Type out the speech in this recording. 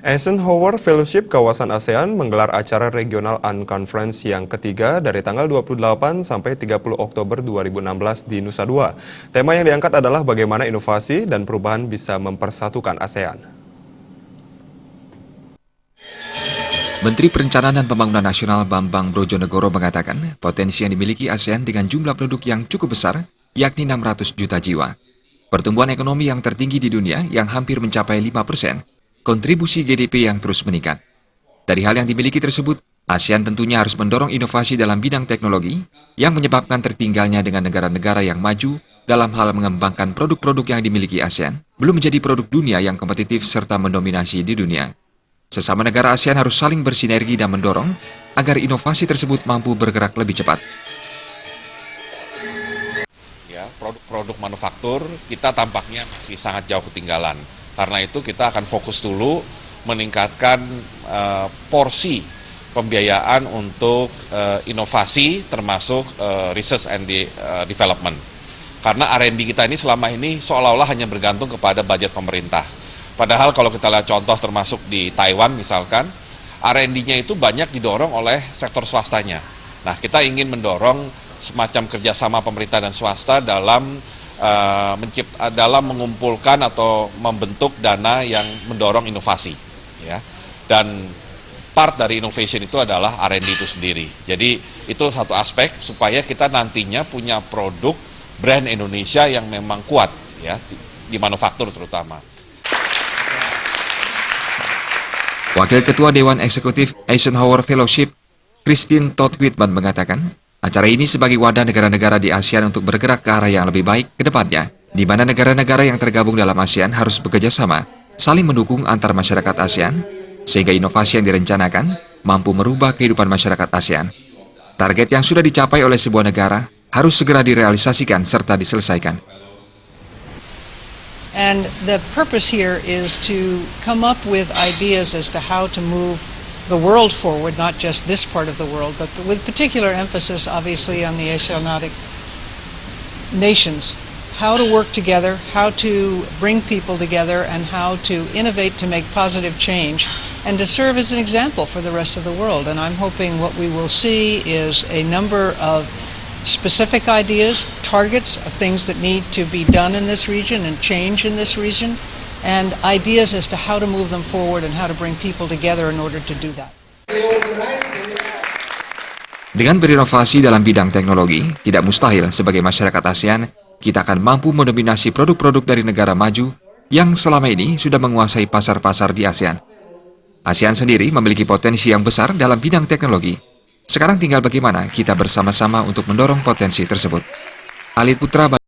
Eisenhower Fellowship Kawasan ASEAN menggelar acara Regional Unconference yang ketiga dari tanggal 28 sampai 30 Oktober 2016 di Nusa Dua. Tema yang diangkat adalah bagaimana inovasi dan perubahan bisa mempersatukan ASEAN. Menteri Perencanaan dan Pembangunan Nasional Bambang Brojonegoro mengatakan potensi yang dimiliki ASEAN dengan jumlah penduduk yang cukup besar, yakni 600 juta jiwa. Pertumbuhan ekonomi yang tertinggi di dunia yang hampir mencapai 5%, kontribusi GDP yang terus meningkat. Dari hal yang dimiliki tersebut, ASEAN tentunya harus mendorong inovasi dalam bidang teknologi yang menyebabkan tertinggalnya dengan negara-negara yang maju dalam hal mengembangkan produk-produk yang dimiliki ASEAN, belum menjadi produk dunia yang kompetitif serta mendominasi di dunia. Sesama negara ASEAN harus saling bersinergi dan mendorong agar inovasi tersebut mampu bergerak lebih cepat. Ya, produk-produk manufaktur kita tampaknya masih sangat jauh ketinggalan. Karena itu kita akan fokus dulu meningkatkan porsi pembiayaan untuk inovasi termasuk research and development. Karena R&D kita ini selama ini seolah-olah hanya bergantung kepada budget pemerintah. Padahal kalau kita lihat contoh termasuk di Taiwan misalkan, R&D-nya itu banyak didorong oleh sektor swastanya. Nah, kita ingin mendorong semacam kerjasama pemerintah dan swasta dalam mengumpulkan atau membentuk dana yang mendorong inovasi, ya. Dan part dari innovation itu adalah R&D itu sendiri. Jadi itu satu aspek supaya kita nantinya punya produk brand Indonesia yang memang kuat, ya, di manufaktur terutama. Wakil Ketua Dewan Eksekutif Eisenhower Fellowship, Christine Todd Whitman mengatakan, acara ini sebagai wadah negara-negara di ASEAN untuk bergerak ke arah yang lebih baik ke depannya, di mana negara-negara yang tergabung dalam ASEAN harus bekerja sama, saling mendukung antar masyarakat ASEAN, sehingga inovasi yang direncanakan mampu merubah kehidupan masyarakat ASEAN. Target yang sudah dicapai oleh sebuah negara harus segera direalisasikan serta diselesaikan. And the purpose here is to come up with ideas as to how to move the world forward, not just this part of the world, but with particular emphasis, obviously, on the Asiatic nations. How to work together, how to bring people together, and how to innovate to make positive change, and to serve as an example for the rest of the world. And I'm hoping what we will see is a number of specific ideas, targets of things that need to be done in this region and change in this region, and ideas as to how to move them forward and how to bring people together in order to do that. Dengan berinovasi dalam bidang teknologi, tidak mustahil sebagai masyarakat ASEAN, kita akan mampu mendominasi produk-produk dari negara maju yang selama ini sudah menguasai pasar-pasar di ASEAN. ASEAN sendiri memiliki potensi yang besar dalam bidang teknologi. Sekarang tinggal bagaimana kita bersama-sama untuk mendorong potensi tersebut. Alit Putra